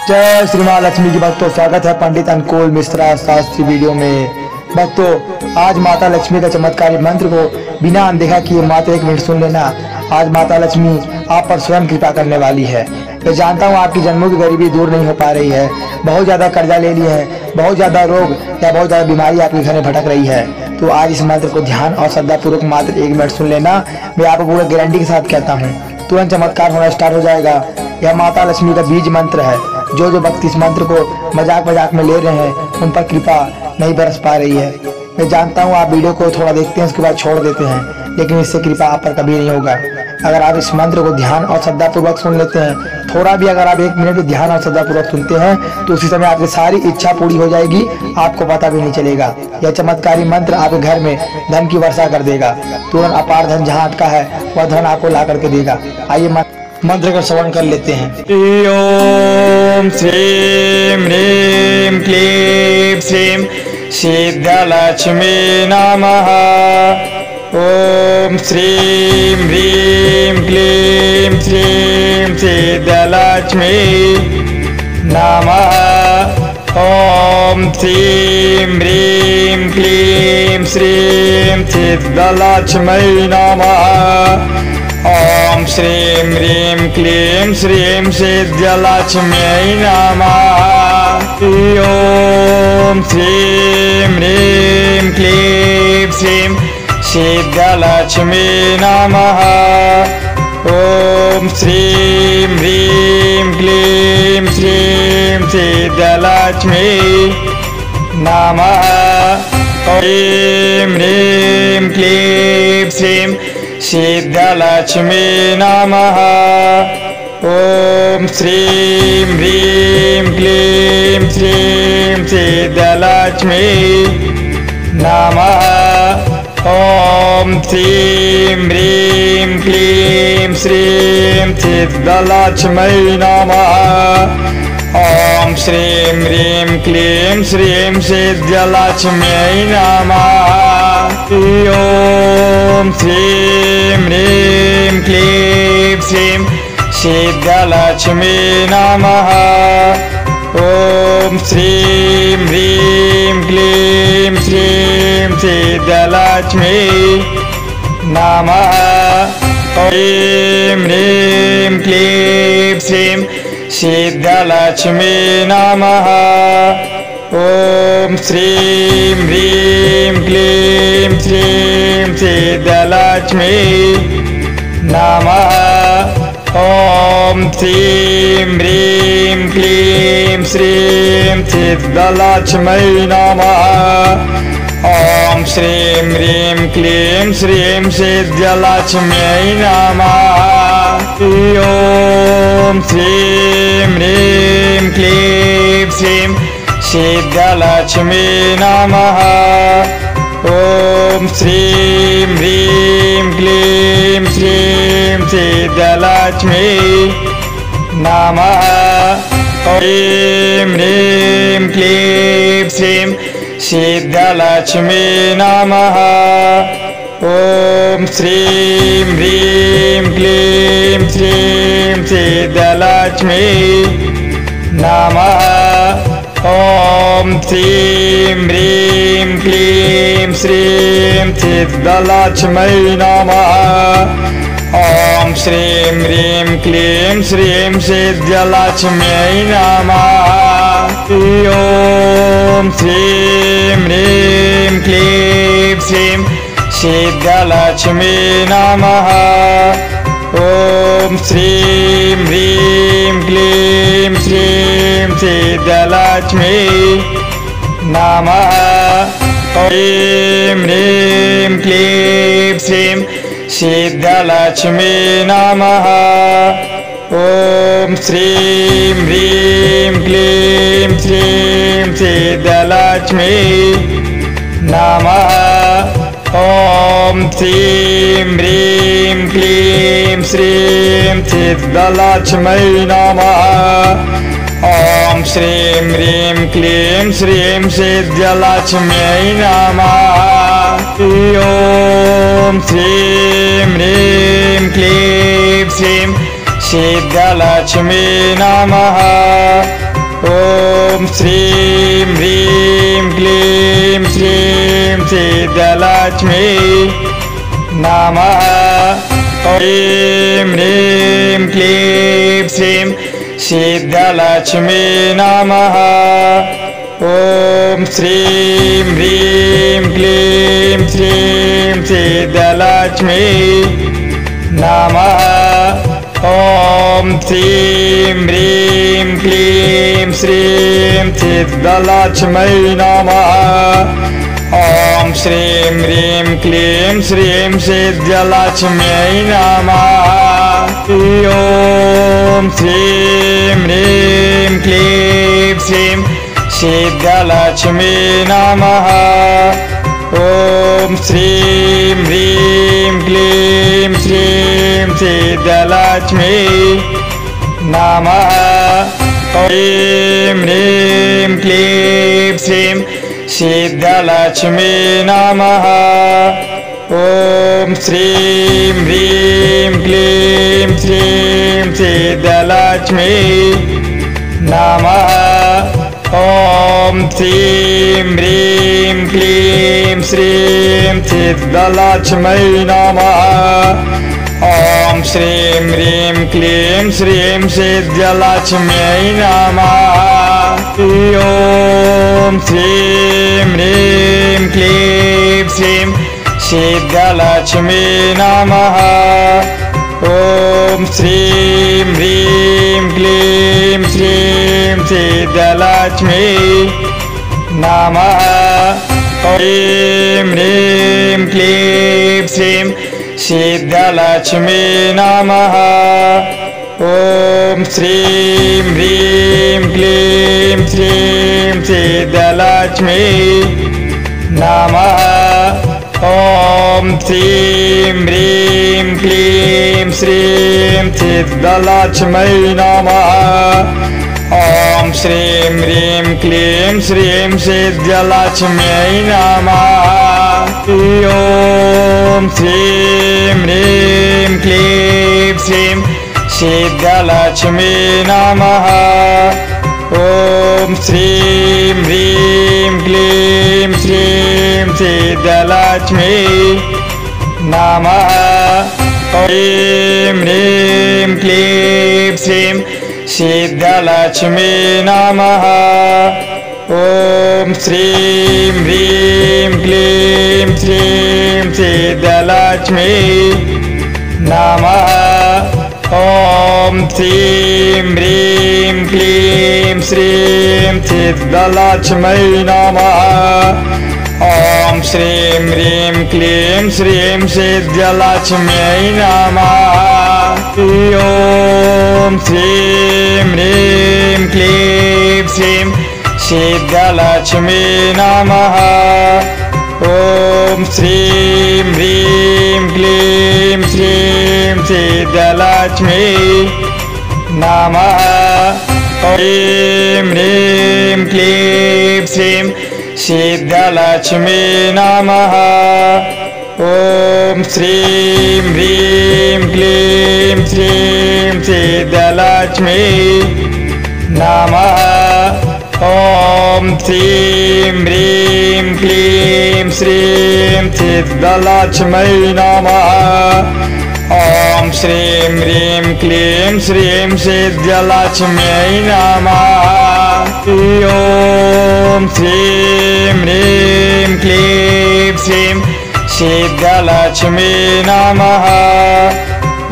जय श्री महालक्ष्मी की भक्तों, स्वागत है पंडित अनुकूल मिश्रा शास्त्री वीडियो में। भक्तों, आज माता लक्ष्मी का चमत्कारी मंत्र को बिना अनदेखा किए मात्र 1 मिनट सुन लेना। आज माता लक्ष्मी आप पर स्वयं कृपा करने वाली है। मैं जानता हूँ आपकी जन्मों की गरीबी दूर नहीं हो पा रही है, बहुत ज्यादा कर्जा ले लिया है, बहुत ज्यादा रोग या बहुत ज्यादा बीमारी आपके घर में भटक रही है। तो आज इस मंत्र को ध्यान और श्रद्धा पूर्वक मात्र 1 मिनट सुन लेना। मैं आपको पूरा गारंटी के साथ कहता हूँ, तुरंत चमत्कार होना स्टार्ट हो जाएगा। यह माता लक्ष्मी का बीज मंत्र है। जो व्यक्ति इस मंत्र को मजाक में ले रहे हैं, उन पर कृपा नहीं बरस पा रही है। मैं जानता हूँ आप वीडियो को थोड़ा देखते हैं, उसके बाद छोड़ देते हैं, लेकिन इससे कृपा आप पर कभी नहीं होगा। अगर आप इस मंत्र को ध्यान और श्रद्धा पूर्वक सुन लेते हैं, थोड़ा भी अगर आप 1 मिनट भी ध्यान और श्रद्धा पूर्वक सुनते हैं, तो उसी समय आपकी सारी इच्छा पूरी हो जाएगी, आपको पता भी नहीं चलेगा। यह चमत्कारी मंत्र आपके घर में धन की वर्षा कर देगा। तुरंत अपार धन जहाँ अटका है वह धन आपको ला करके देगा। आइए मंत्र का श्रवण कर लेते हैं। ओम श्रीं ह्रीं क्लीं श्रीं सिद्धलक्ष्मी नमः। ओम श्रीं ह्रीं क्लीं श्रीं सिद्धलक्ष्मी नमः। ओम श्रीं ह्रीं क्लीं श्रीं सिद्धलक्ष्मी नमः। ओम श्रीं ह्रीं क्लीं श्रीं सिद्धलक्ष्म्यै नमः। ओम श्रीं ह्रीं क्लीं श्रीं सिद्धलक्ष्मी नमः। ओम श्रीं ह्रीं क्लीं श्रीं सिद्धलक्ष्मी नमः। ओम ह्रीं क्लीं श्रीं सिद्धलक्ष्मी नमः। ओम श्रीं ह्रीं क्लीं श्रीं सिद्धलक्ष्मी नमः। ओम श्रीं ह्रीं क्लीं श्रीं सिद्धलक्ष्मी नमः। ओम श्रीं ह्रीं क्लीं श्रीं सिद्धलक्ष्म्यै नमः। ओम श्रीं ह्रीं क्लीं श्रीं सिद्धलक्ष्मी नमः। ओम श्रीं ह्रीं क्लीं श्रीं सिद्धलक्ष्मी नमः। ओम ह्रीं क्लीं श्रीं सिद्धलक्ष्मी नमः। ओम श्रीं ह्रीं क्लीं श्रीं सिद्धलक्ष्मी नमः। ओम श्रीं ह्रीं क्लीं श्रीं सिद्धलक्ष्मी नमः। ओम श्रीं ह्रीं क्लीं श्रीं सिद्धलक्ष्म्यै नमः। ओम श्रीं ह्रीं क्लीं श्रीं सिद्धलक्ष्मी नमः। ओम श्रीं ह्रीं क्लीं श्रीं सिद्धलक्ष्मी नमः। ओम ह्रीं क्लीं श्रीं सिद्धलक्ष्मी नमः। ओम श्रीं ह्रीं क्लीं श्रीं सिद्धलक्ष्मी नमः। ओम श्रीं ह्रीं क्लीं श्रीं सिद्धलक्ष्मी नमः। ओम श्रीं ह्रीं क्लीं श्रीं सिद्धलक्ष्म्यै नमः। ओम श्रीं ह्रीं क्लीं श्रीं सिद्धलक्ष्मी नमः। ओम श्रीं ह्रीं क्लीं श्रीं सिद्धलक्ष्मी नमः। ओम ह्रीं क्लीं श्रीं सिद्धलक्ष्मी नमः। ओम श्रीं ह्रीं क्लीं श्रीं सिद्धलक्ष्मी नमः। ओम श्रीं ह्रीं क्लीं श्रीं सिद्धलक्ष्मी नमः। ओम श्रीं ह्रीं क्लीं श्रीं सिद्धलक्ष्म्यै नमः। ओम श्रीं ह्रीं क्लीं श्रीं सिद्धलक्ष्मी नमः। ॐ श्रीं ह्रीं क्लीं श्रीं सिद्धलक्ष्मी नमः। ह्रीं ह्रीं क्लीं श्रीं सिद्धलक्ष्मी नमः। ॐ श्रीं ह्रीं क्लीं श्रीं सिद्धलक्ष्मी नमः। ॐ श्रीं ह्रीं क्लीं श्रीं सिद्धलक्ष्मी नमः। ॐ श्रीं ह्रीं क्लीं श्रीं सिद्धलक्ष्म्यै नमः। ॐ श्रीं ह्रीं क्लीं श्रीं सिद्धलक्ष्मी नमः। ॐ श्रीं ह्रीं क्लीं श्रीं सिद्धलक्ष्मी नमः। ह्रीं ह्रीं क्लीं श्रीं सिद्धलक्ष्मी नमः। ॐ श्रीं ह्रीं क्लीं श्रीं सिद्धलक्ष्मी नमः। ॐ श्रीं ह्रीं क्लीं श्रीं सिद्धलक्ष्मी नमः। ॐ श्रीं ह्रीं क्लीं श्रीं सिद्धलक्ष्म्यै नमः। ॐ श्रीं ह्रीं क्लीं श्रीं सिद्धलक्ष्मी नमः। ॐ श्रीं ह्रीं क्लीं श्रीं सिद्धलक्ष्मी नमः। ह्रीं ह्रीं क्लीं श्रीं सिद्धलक्ष्मी नमः। ॐ श्रीं ह्रीं क्लीं श्रीं सिद्धलक्ष्मी नमः। ॐ श्रीं ह्रीं क्लीं श्रीं सिद्धलक्ष्मी नमः। ॐ श्रीं ह्रीं क्लीं श्रीं सिद्धलक्ष्म्यै नमः। ॐ श्रीं ह्रीं क्लीं श्रीं सिद्धलक्ष्मी नमः। ॐ श्रीं ह्रीं क्लीं श्रीं सिद्धलक्ष्मी नमः। ह्रीं ह्रीं क्लीं श्रीं सिद्धलक्ष्मी नमः। ॐ श्रीं ह्रीं क्लीं श्रीं सिद्धलक्ष्मी नमः। ॐ श्रीं ह्रीं क्लीं श्रीं सिद्धलक्ष्मी नमः। ॐ श्रीं ह्रीं क्लीं श्रीं सिद्धलक्ष्म्यै नमः। ॐ श्रीं ह्रीं क्लीं श्रीं सिद्धलक्ष्मी नमः। ॐ श्रीं ह्रीं क्लीं श्रीं सिद्धलक्ष्मी नमः। ह्रीं ह्रीं क्लीं श्रीं सिद्धलक्ष्मी नमः। ॐ श्रीं ह्रीं क्लीं श्रीं सिद्धलक्ष्मी नमः। ॐ श्रीं ह्रीं क्लीं श्रीं सिद्धलक्ष्मी नमः। ॐ श्रीं ह्रीं क्लीं श्रीं सिद्धलक्ष्म्यै नमः। ॐ श्रीं ह्रीं क्लीं श्रीं सिद्धलक्ष्मी नमः।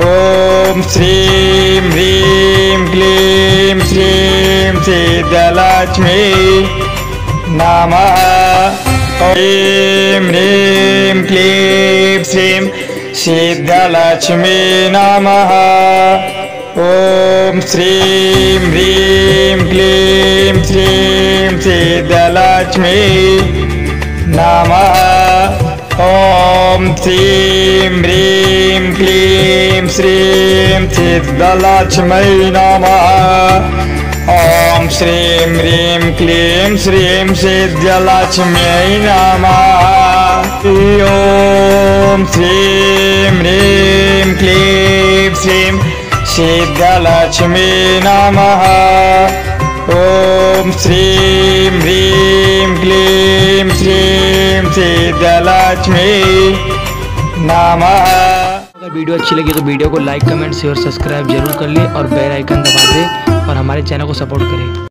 ॐ श्रीं ह्रीं क्लीं श्रीं सिद्धलक्ष्मी नमः। ह्रीं ह्रीं क्लीं श्रीं सिद्धलक्ष्मी नमः। ॐ श्रीं ह्रीं क्लीं श्रीं सिद्धलक्ष्मी नमः। ॐ श्रीं ह्रीं क्लीं श्रीं सिद्धलक्ष्मी नमः। ॐ श्रीं ह्रीं क्लीं श्रीं सिद्धलक्ष्म्यै नमः। ॐ श्रीं ह्रीं क्लीं श्रीं सिद्धलक्ष्मी नमः। ओम श्रीं ह्रीं क्लीं श्रीं सिद्धलक्ष्मी नमः। अगर वीडियो अच्छी लगी तो वीडियो को लाइक, कमेंट, शेयर, सब्सक्राइब जरूर कर ले और बेल आइकन दबा दे और हमारे चैनल को सपोर्ट करें।